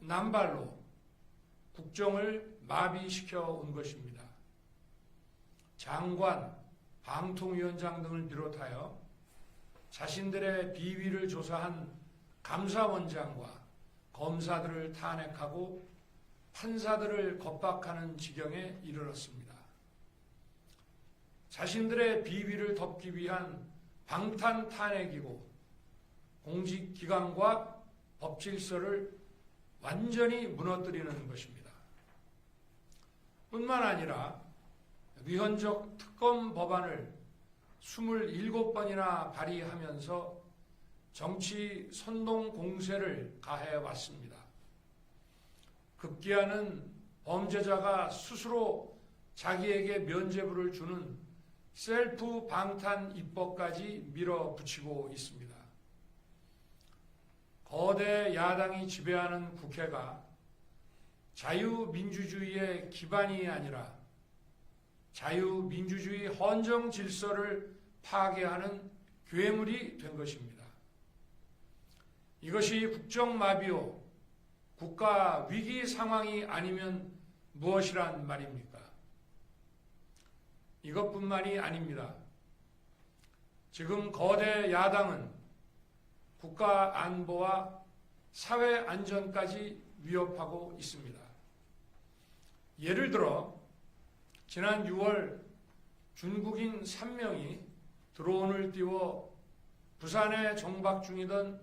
남발로 국정을 마비시켜 온 것입니다. 장관, 방통위원장 등을 비롯하여 자신들의 비위를 조사한 감사원장과 검사들을 탄핵하고 판사들을 겁박하는 지경에 이르렀습니다. 자신들의 비위를 덮기 위한 방탄 탄핵이고 공직기관과 법질서를 완전히 무너뜨리는 것입니다. 뿐만 아니라 위헌적 특검 법안을 27번이나 발의하면서 정치 선동 공세를 가해왔습니다. 급기야는 범죄자가 스스로 자기에게 면죄부를 주는 셀프 방탄 입법까지 밀어붙이고 있습니다. 거대 야당이 지배하는 국회가 자유민주주의의 기반이 아니라 자유민주주의 헌정 질서를 파괴하는 괴물이 된 것입니다. 이것이 국정마비요, 국가 위기 상황이 아니면 무엇이란 말입니까? 이것뿐만이 아닙니다. 지금 거대 야당은 국가 안보와 사회 안전까지 위협하고 있습니다. 예를 들어 지난 6월 중국인 3명이 드론을 띄워 부산에 정박 중이던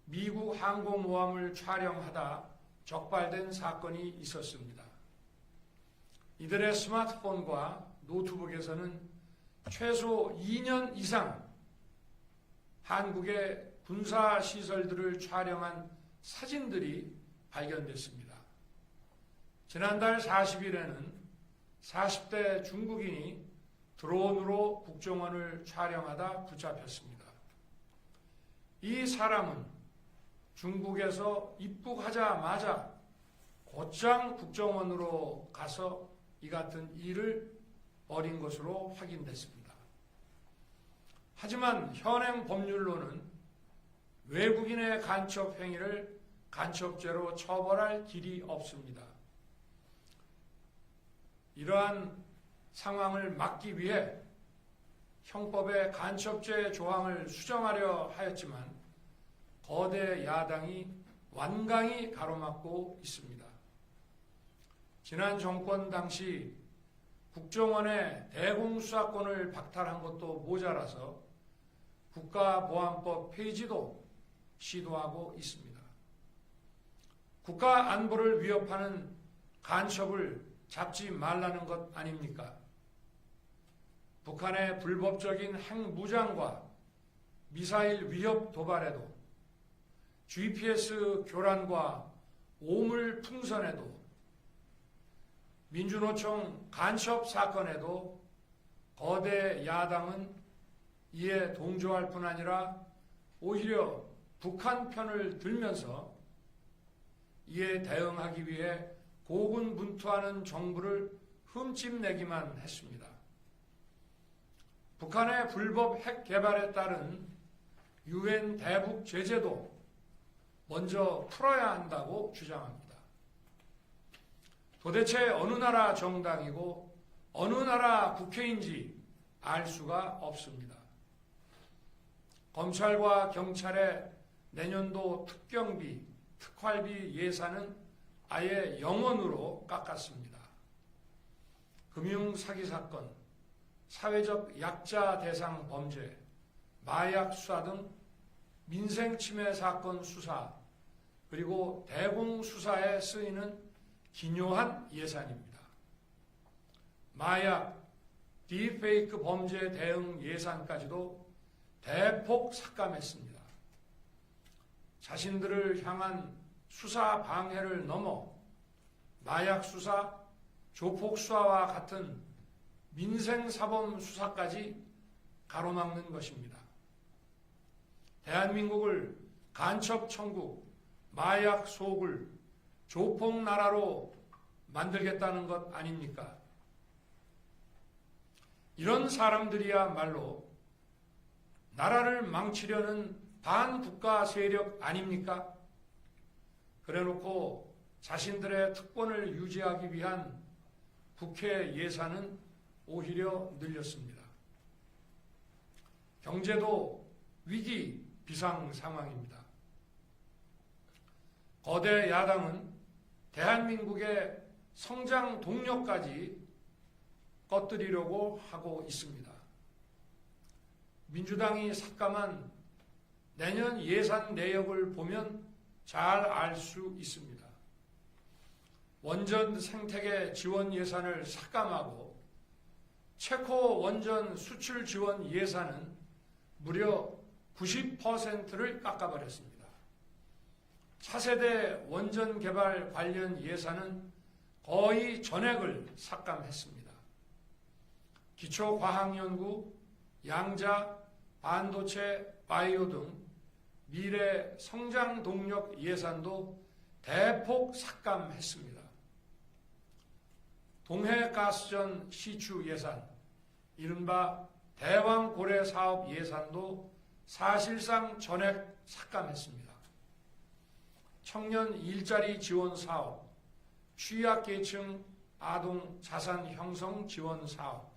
미국 항공모함을 촬영하다 적발된 사건이 있었습니다. 이들의 스마트폰과 노트북에서는 최소 2년 이상 한국의 군사시설들을 촬영한 사진들이 발견됐습니다. 지난달 40일에는 40대 중국인이 드론으로 국정원을 촬영하다 붙잡혔습니다. 이 사람은 중국에서 입국하자마자 곧장 국정원으로 가서 이 같은 일을 벌인 것으로 확인됐습니다. 하지만 현행 법률로는 외국인의 간첩 행위를 간첩죄로 처벌할 길이 없습니다. 이러한 상황을 막기 위해 형법의 간첩죄 조항을 수정하려 하였지만 거대 야당이 완강히 가로막고 있습니다. 지난 정권 당시 국정원의 대공수사권을 박탈한 것도 모자라서 국가보안법 폐지도 시도하고 있습니다. 국가 안보를 위협하는 간첩을 잡지 말라는 것 아닙니까? 북한의 불법적인 핵무장과 미사일 위협 도발에도 GPS 교란과 오물 풍선에도 민주노총 간첩 사건에도 거대 야당은 이에 동조할 뿐 아니라 오히려 북한 편을 들면서 이에 대응하기 위해 고군분투하는 정부를 흠집내기만 했습니다. 북한의 불법 핵 개발에 따른 유엔 대북 제재도 먼저 풀어야 한다고 주장합니다. 도대체 어느 나라 정당이고 어느 나라 국회인지 알 수가 없습니다. 검찰과 경찰의 내년도 특경비, 특활비 예산은 아예 0원으로 깎았습니다. 금융사기 사건, 사회적 약자 대상 범죄, 마약 수사 등 민생침해 사건 수사, 그리고 대공수사에 쓰이는 기묘한 예산입니다. 마약, 딥페이크 범죄 대응 예산까지도 대폭 삭감했습니다. 자신들을 향한 수사 방해를 넘어 마약 수사, 조폭 수사와 같은 민생사범 수사까지 가로막는 것입니다. 대한민국을 간첩 천국, 마약 소굴, 조폭 나라로 만들겠다는 것 아닙니까? 이런 사람들이야말로 나라를 망치려는 반국가 세력 아닙니까? 그래놓고 자신들의 특권을 유지하기 위한 국회 예산은 오히려 늘렸습니다. 경제도 위기 비상 상황입니다. 거대 야당은 대한민국의 성장 동력까지 꺼뜨리려고 하고 있습니다. 민주당이 삭감한 내년 예산 내역을 보면 잘 알 수 있습니다. 원전 생태계 지원 예산을 삭감하고 체코 원전 수출 지원 예산은 무려 90%를 깎아버렸습니다. 차세대 원전 개발 관련 예산은 거의 전액을 삭감했습니다. 기초과학연구, 양자, 반도체, 바이오 등 미래 성장 동력 예산도 대폭 삭감했습니다. 동해가스전 시추 예산, 이른바 대왕고래 사업 예산도 사실상 전액 삭감했습니다. 청년 일자리 지원 사업, 취약계층 아동 자산 형성 지원 사업,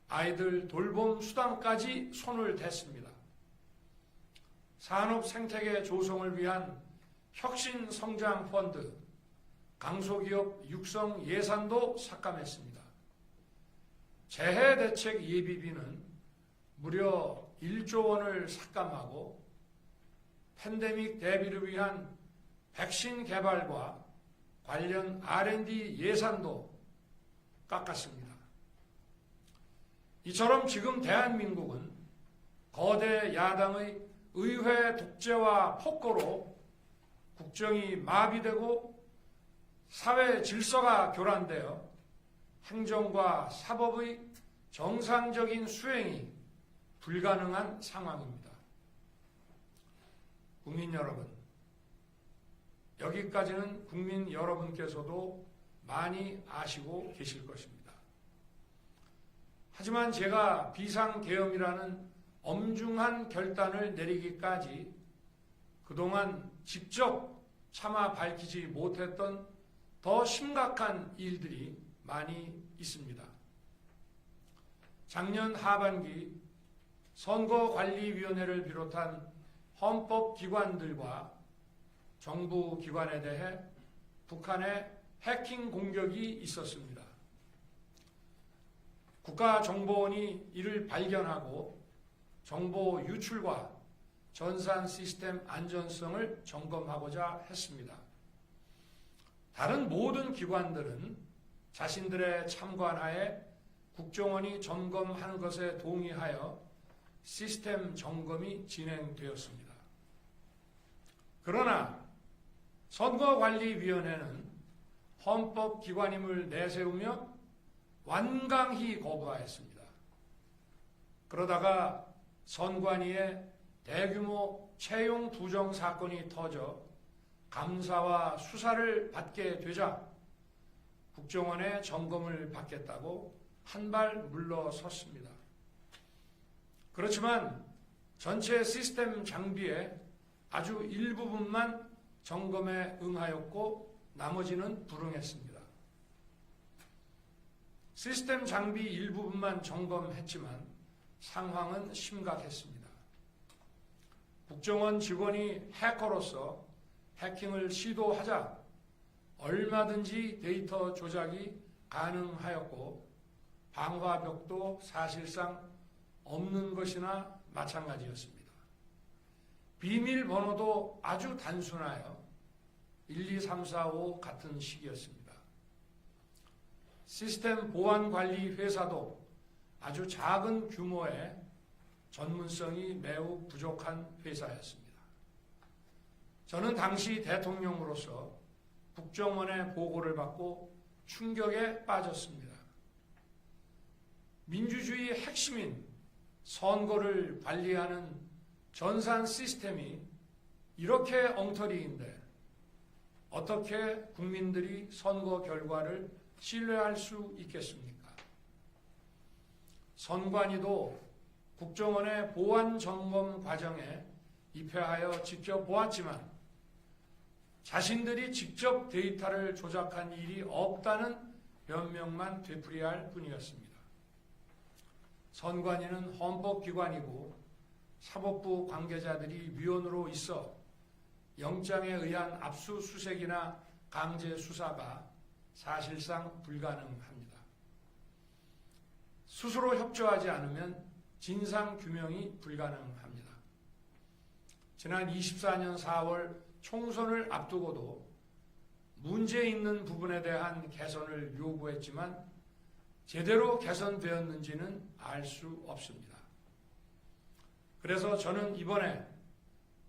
아이들 돌봄 수당까지 손을 댔습니다. 산업 생태계 조성을 위한 혁신 성장 펀드, 강소기업 육성 예산도 삭감했습니다. 재해대책 예비비는 무려 1조 원을 삭감하고 팬데믹 대비를 위한 백신 개발과 관련 R&D 예산도 깎았습니다. 이처럼 지금 대한민국은 거대 야당의 의회 독재와 폭거로 국정이 마비되고 사회 질서가 교란되어 행정과 사법의 정상적인 수행이 불가능한 상황입니다. 국민 여러분, 여기까지는 국민 여러분께서도 많이 아시고 계실 것입니다. 하지만 제가 비상계엄이라는 엄중한 결단을 내리기까지 그동안 직접 차마 밝히지 못했던 더 심각한 일들이 많이 있습니다. 작년 하반기 선거관리위원회를 비롯한 헌법기관들과 정부기관에 대해 북한의 해킹 공격이 있었습니다. 국가정보원이 이를 발견하고 정보 유출과 전산 시스템 안전성을 점검하고자 했습니다. 다른 모든 기관들은 자신들의 참관하에 국정원이 점검하는 것에 동의하여 시스템 점검이 진행되었습니다. 그러나 선거관리위원회는 헌법기관임을 내세우며 완강히 거부하였습니다. 그러다가 선관위에 대규모 채용 부정 사건이 터져 감사와 수사를 받게 되자 국정원의 점검을 받겠다고 한 발 물러섰습니다. 그렇지만 전체 시스템 장비의 아주 일부분만 점검에 응하였고 나머지는 불응했습니다. 시스템 장비 일부분만 점검했지만 상황은 심각했습니다. 국정원 직원이 해커로서 해킹을 시도하자 얼마든지 데이터 조작이 가능하였고 방화벽도 사실상 없는 것이나 마찬가지였습니다. 비밀번호도 아주 단순하여 1, 2, 3, 4, 5 같은 식이었습니다. 시스템 보안관리 회사도 아주 작은 규모의 전문성이 매우 부족한 회사였습니다. 저는 당시 대통령으로서 국정원의 보고를 받고 충격에 빠졌습니다. 민주주의의 핵심인 선거를 관리하는 전산 시스템이 이렇게 엉터리인데 어떻게 국민들이 선거 결과를 신뢰할 수 있겠습니까? 선관위도 국정원의 보안 점검 과정에 입회하여 지켜보았지만 자신들이 직접 데이터를 조작한 일이 없다는 변명만 되풀이할 뿐이었습니다. 선관위는 헌법기관이고 사법부 관계자들이 위원으로 있어 영장에 의한 압수수색이나 강제 수사가 사실상 불가능합니다. 스스로 협조하지 않으면 진상규명이 불가능합니다. 지난 24년 4월 총선을 앞두고도 문제 있는 부분에 대한 개선을 요구했지만 제대로 개선되었는지는 알 수 없습니다. 그래서 저는 이번에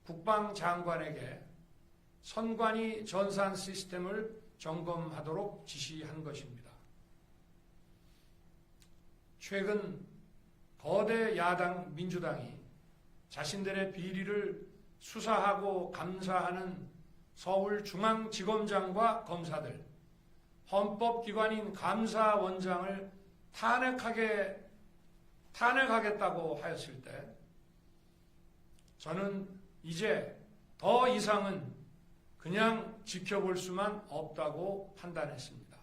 국방장관에게 선관위 전산 시스템을 점검하도록 지시한 것입니다. 최근 거대 야당 민주당이 자신들의 비리를 수사하고 감사하는 서울중앙지검장과 검사들, 헌법기관인 감사원장을 탄핵하겠다고 하였을 때 저는 이제 더 이상은 그냥 지켜볼 수만 없다고 판단했습니다.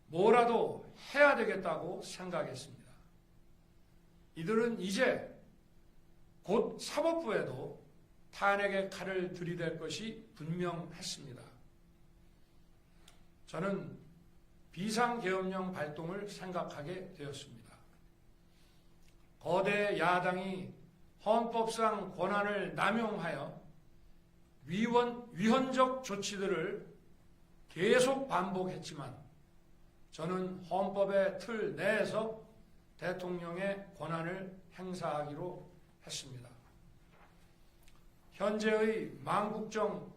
뭐라도 해야 되겠다고 생각했습니다. 이들은 이제 곧 사법부에도 탄핵의 칼을 들이댈 것이 분명했습니다. 저는 비상계엄령 발동을 생각하게 되었습니다. 거대 야당이 헌법상 권한을 남용하여 위헌적 조치들을 계속 반복했지만 저는 헌법의 틀 내에서 대통령의 권한을 행사하기로 했습니다. 현재의 망국정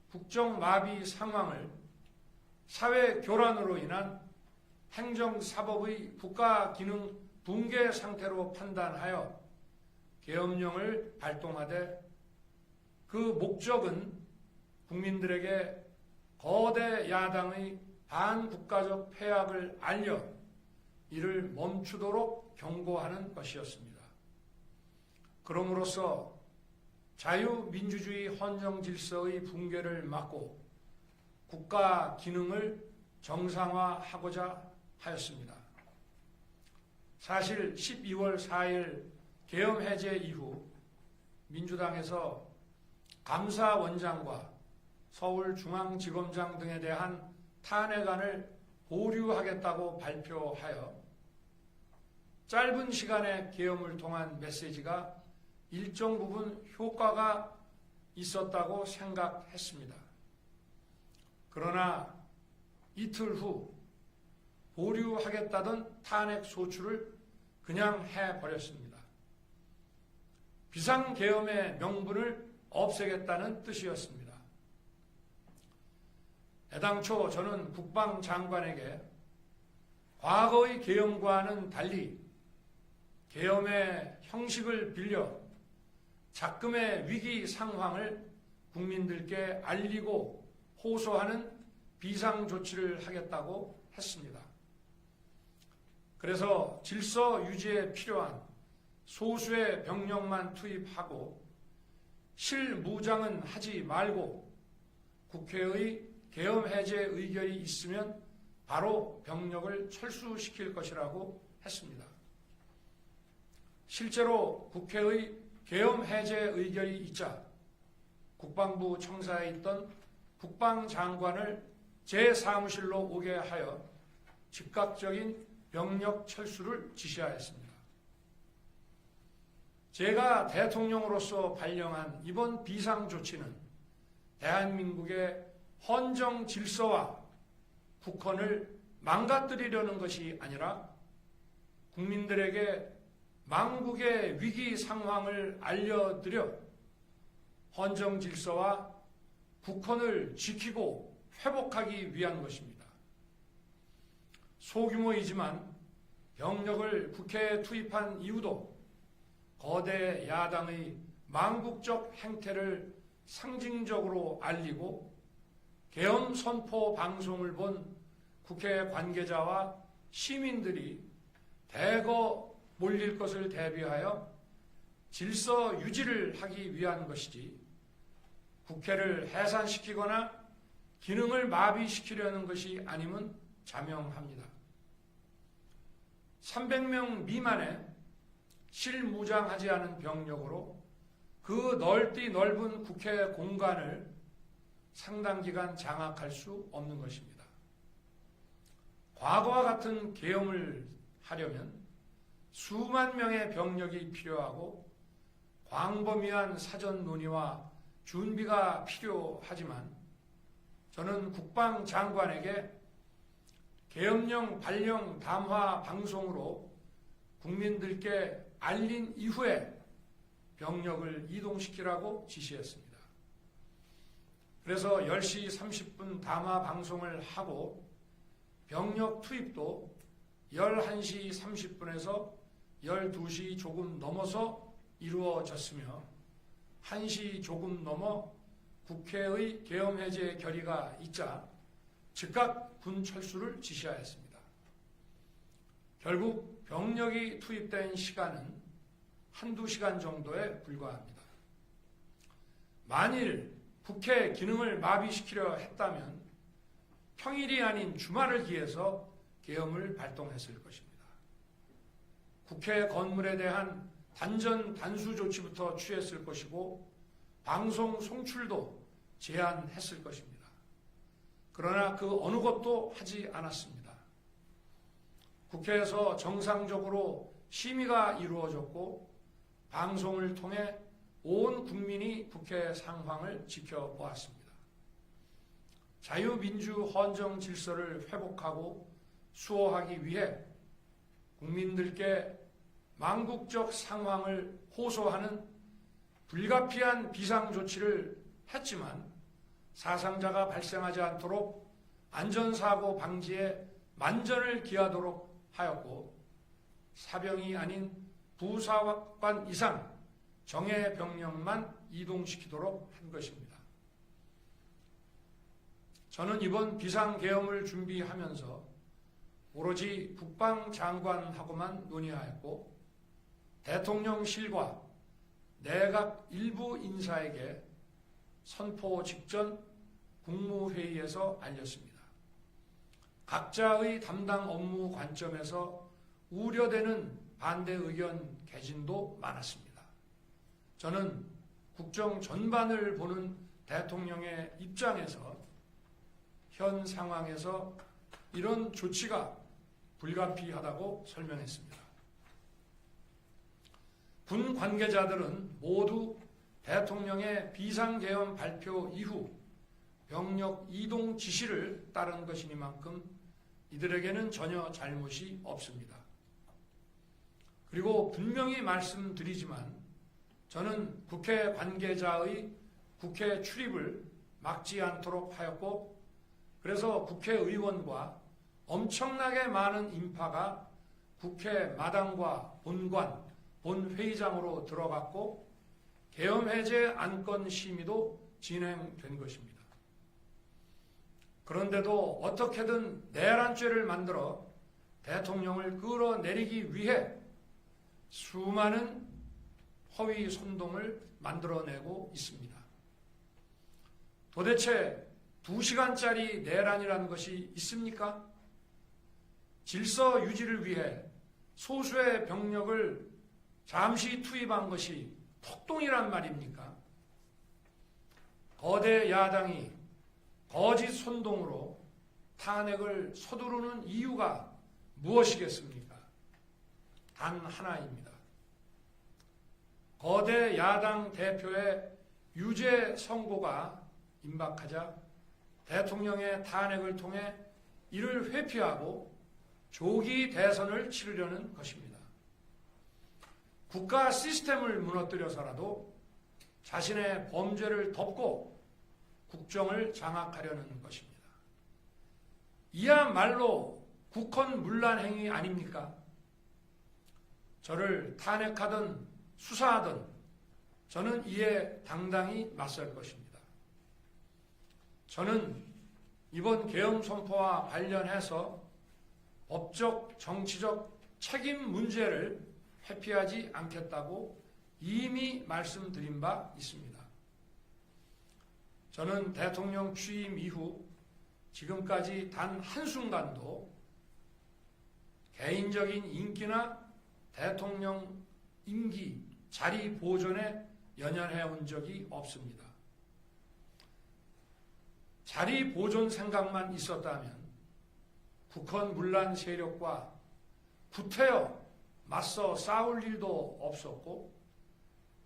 국정마비 상황을 사회 교란으로 인한 행정사법의 국가기능 붕괴 상태로 판단하여 계엄령을 발동하되 그 목적은 국민들에게 거대 야당의 반국가적 패악을 알려 이를 멈추도록 경고하는 것이었습니다. 그럼으로써 자유민주주의 헌정질서의 붕괴를 막고 국가 기능을 정상화하고자 하였습니다. 사실 12월 4일 계엄 해제 이후 민주당에서 감사원장과 서울중앙지검장 등에 대한 탄핵안을 보류하겠다고 발표하여 짧은 시간의 계엄을 통한 메시지가 일정 부분 효과가 있었다고 생각했습니다. 그러나 이틀 후 보류하겠다던 탄핵 소추를 그냥 해버렸습니다. 비상계엄의 명분을 없애겠다는 뜻이었습니다. 애당초 저는 국방장관에게 과거의 계엄과는 달리 계엄의 형식을 빌려 작금의 위기 상황을 국민들께 알리고 호소하는 비상조치를 하겠다고 했습니다. 그래서 질서 유지에 필요한 소수의 병력만 투입하고 실무장은 하지 말고 국회의 계엄 해제 의결이 있으면 바로 병력을 철수시킬 것이라고 했습니다. 실제로 국회의 계엄 해제 의결이 있자 국방부 청사에 있던 국방장관을 제 사무실로 오게 하여 즉각적인 병력 철수를 지시하였습니다. 제가 대통령으로서 발령한 이번 비상조치는 대한민국의 헌정 질서와 국헌을 망가뜨리려는 것이 아니라 국민들에게 망국의 위기 상황을 알려드려 헌정 질서와 국헌을 지키고 회복하기 위한 것입니다. 소규모이지만 병력을 국회에 투입한 이유도 거대 야당의 망국적 행태를 상징적으로 알리고 계엄 선포 방송을 본 국회 관계자와 시민들이 대거 몰릴 것을 대비하여 질서 유지를 하기 위한 것이지 국회를 해산시키거나 기능을 마비시키려는 것이 아님은 자명합니다. 300명 미만의 실무장하지 않은 병력으로 그 넓은 국회 공간을 상당 기간 장악할 수 없는 것입니다. 과거와 같은 계엄을 하려면 수만 명의 병력이 필요하고 광범위한 사전 논의와 준비가 필요하지만 저는 국방장관에게 계엄령 발령 담화 방송으로 국민들께 알린 이후에 병력을 이동시키라고 지시했습니다. 그래서 10시 30분 담화 방송을 하고 병력 투입도 11시 30분에서 12시 조금 넘어서 이루어졌으며 1시 조금 넘어 국회의 계엄 해제 결의가 있자 즉각 군 철수를 지시하였습니다. 결국 병력이 투입된 시간은 한두 시간 정도에 불과합니다. 만일 국회 기능을 마비시키려 했다면 평일이 아닌 주말을 기해서 계엄을 발동했을 것입니다. 국회 건물에 대한 단전 단수 조치부터 취했을 것이고 방송 송출도 제한했을 것입니다. 그러나 그 어느 것도 하지 않았습니다. 국회에서 정상적으로 심의가 이루어졌고 방송을 통해 온 국민이 국회 상황을 지켜보았습니다. 자유민주 헌정 질서를 회복하고 수호하기 위해 국민들께 망국적 상황을 호소하는 불가피한 비상조치를 했지만 사상자가 발생하지 않도록 안전사고 방지에 만전을 기하도록 하였고 사병이 아닌 부사관 이상 정예 병력만 이동시키도록 한 것입니다. 저는 이번 비상계엄을 준비하면서 오로지 국방장관하고만 논의하였고 대통령실과 내각 일부 인사에게 선포 직전 국무회의에서 알렸습니다. 각자의 담당 업무 관점에서 우려되는 반대 의견 개진도 많았습니다. 저는 국정 전반을 보는 대통령의 입장에서 현 상황에서 이런 조치가 불가피하다고 설명했습니다. 군 관계자들은 모두 대통령의 비상계엄 발표 이후 병력 이동 지시를 따른 것이니만큼 이들에게는 전혀 잘못이 없습니다. 그리고 분명히 말씀드리지만 저는 국회 관계자의 국회 출입을 막지 않도록 하였고 그래서 국회의원과 엄청나게 많은 인파가 국회 마당과 본관, 본회의장으로 들어갔고 계엄 해제 안건 심의도 진행된 것입니다. 그런데도 어떻게든 내란죄를 만들어 대통령을 끌어내리기 위해 수많은 허위 선동을 만들어내고 있습니다. 도대체 2시간짜리 내란이라는 것이 있습니까? 질서 유지를 위해 소수의 병력을 잠시 투입한 것이 폭동이란 말입니까? 거대 야당이 거짓 선동으로 탄핵을 서두르는 이유가 무엇이겠습니까? 단 하나입니다. 거대 야당 대표의 유죄 선고가 임박하자 대통령의 탄핵을 통해 이를 회피하고 조기 대선을 치르려는 것입니다. 국가 시스템을 무너뜨려서라도 자신의 범죄를 덮고 국정을 장악하려는 것입니다. 이야말로 국헌문란 행위 아닙니까? 저를 탄핵하든 수사하든 저는 이에 당당히 맞설 것입니다. 저는 이번 계엄 선포와 관련해서 법적, 정치적 책임 문제를 회피하지 않겠다고 이미 말씀드린 바 있습니다. 저는 대통령 취임 이후 지금까지 단 한순간도 개인적인 인기나 대통령 임기 자리 보존에 연연해온 적이 없습니다. 자리 보존 생각만 있었다면 국헌 문란 세력과 구태여 맞서 싸울 일도 없었고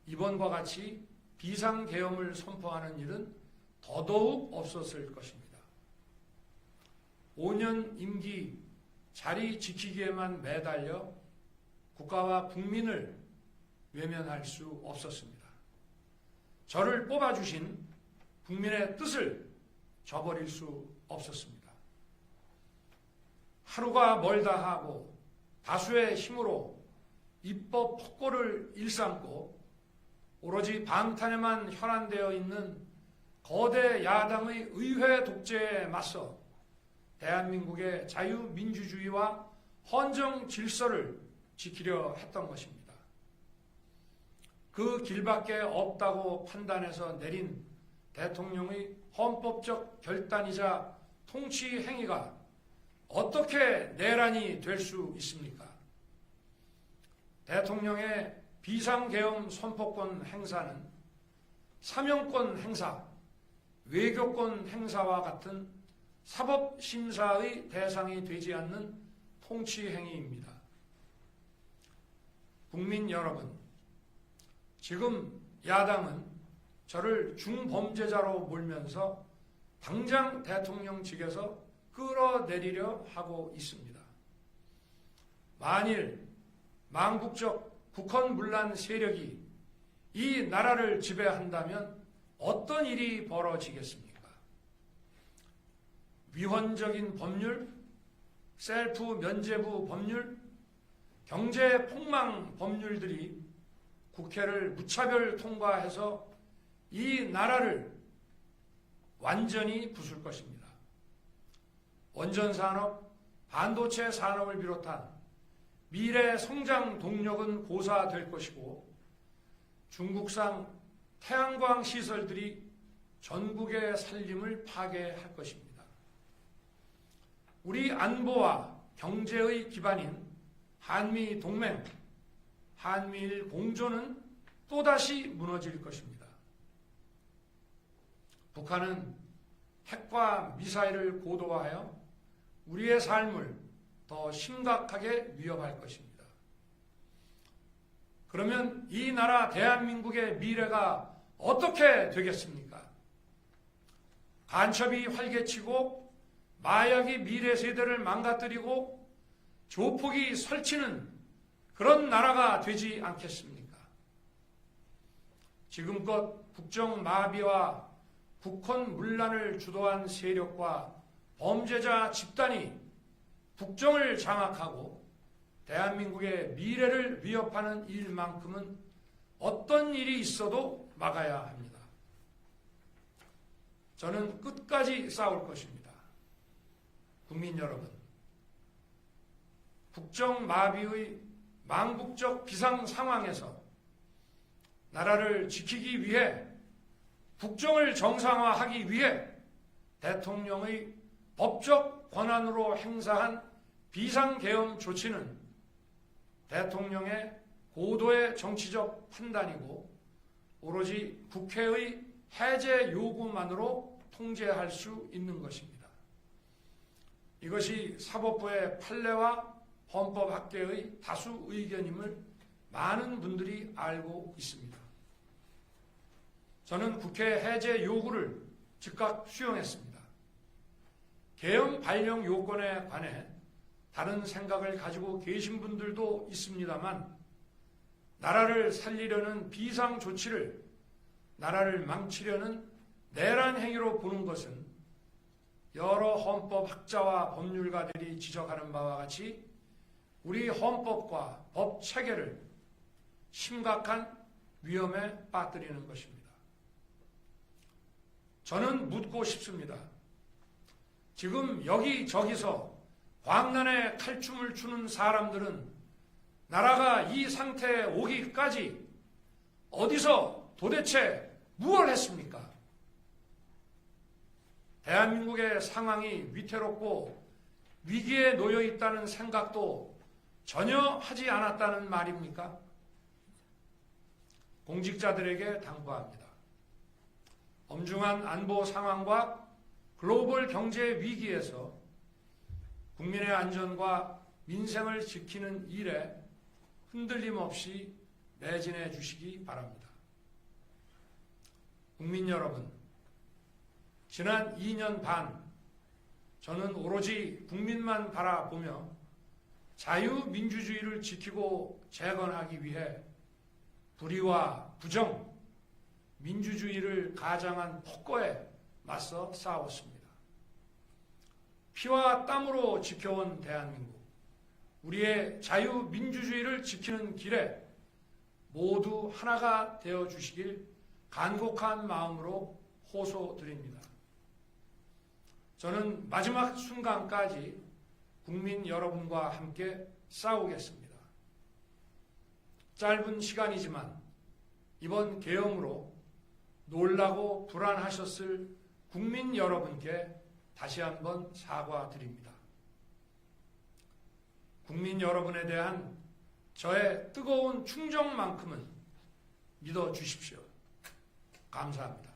이번과 같이 비상계엄을 선포하는 일은 더더욱 없었을 것입니다. 5년 임기 자리 지키기에만 매달려 국가와 국민을 외면할 수 없었습니다. 저를 뽑아주신 국민의 뜻을 저버릴 수 없었습니다. 하루가 멀다 하고 다수의 힘으로 입법 폭고를 일삼고 오로지 방탄에만 혈안되어 있는 거대 야당의 의회 독재에 맞서 대한민국의 자유민주주의와 헌정 질서를 지키려 했던 것입니다. 그 길밖에 없다고 판단해서 내린 대통령의 헌법적 결단이자 통치 행위가 어떻게 내란이 될 수 있습니까? 대통령의 비상계엄 선포권 행사는 사명권 행사, 외교권 행사와 같은 사법심사의 대상이 되지 않는 통치행위입니다. 국민 여러분, 지금 야당은 저를 중범죄자로 몰면서 당장 대통령직에서 끌어내리려 하고 있습니다. 만일 망국적 국헌문란 세력이 이 나라를 지배한다면 어떤 일이 벌어지겠습니까? 위헌적인 법률, 셀프 면죄부 법률, 경제 폭망 법률들이 국회를 무차별 통과해서 이 나라를 완전히 부술 것입니다. 원전산업, 반도체 산업을 비롯한 미래 성장 동력은 고사될 것이고 중국산 태양광 시설들이 전국의 살림을 파괴할 것입니다. 우리 안보와 경제의 기반인 한미 동맹, 한미일 공조는 또다시 무너질 것입니다. 북한은 핵과 미사일을 고도화하여 우리의 삶을 더 심각하게 위협할 것입니다. 그러면 이 나라 대한민국의 미래가 어떻게 되겠습니까? 간첩이 활개치고 마약이 미래 세대를 망가뜨리고 조폭이 설치는 그런 나라가 되지 않겠습니까? 지금껏 국정마비와 국헌문란을 주도한 세력과 범죄자 집단이 국정을 장악하고 대한민국의 미래를 위협하는 일만큼은 어떤 일이 있어도 막아야 합니다. 저는 끝까지 싸울 것입니다. 국민 여러분, 국정마비의 망국적 비상 상황에서 나라를 지키기 위해 국정을 정상화하기 위해 대통령의 법적 권한으로 행사한 비상계엄 조치는 대통령의 고도의 정치적 판단이고 오로지 국회의 해제 요구만으로 통제할 수 있는 것입니다. 이것이 사법부의 판례와 헌법학계의 다수 의견임을 많은 분들이 알고 있습니다. 저는 국회 해제 요구를 즉각 수용했습니다. 계엄 발령 요건에 관해 다른 생각을 가지고 계신 분들도 있습니다만 나라를 살리려는 비상 조치를 나라를 망치려는 내란 행위로 보는 것은 여러 헌법학자와 법률가들이 지적하는 바와 같이 우리 헌법과 법 체계를 심각한 위험에 빠뜨리는 것입니다. 저는 묻고 싶습니다. 지금 여기저기서 광란에 칼춤을 추는 사람들은 나라가 이 상태에 오기까지 어디서 도대체 무엇을 했습니까? 대한민국의 상황이 위태롭고 위기에 놓여 있다는 생각도 전혀 하지 않았다는 말입니까? 공직자들에게 당부합니다. 엄중한 안보 상황과 글로벌 경제 위기에서 국민의 안전과 민생을 지키는 일에 흔들림 없이 매진해 주시기 바랍니다. 국민 여러분, 지난 2년 반 저는 오로지 국민만 바라보며 자유민주주의를 지키고 재건하기 위해 불의와 부정, 민주주의를 가장한 폭거에 맞서 싸웠습니다. 피와 땀으로 지켜온 대한민국, 우리의 자유민주주의를 지키는 길에 모두 하나가 되어주시길 간곡한 마음으로 호소드립니다. 저는 마지막 순간까지 국민 여러분과 함께 싸우겠습니다. 짧은 시간이지만 이번 계엄으로 놀라고 불안하셨을 국민 여러분께 다시 한번 사과드립니다. 국민 여러분에 대한 저의 뜨거운 충정만큼은 믿어주십시오. 감사합니다.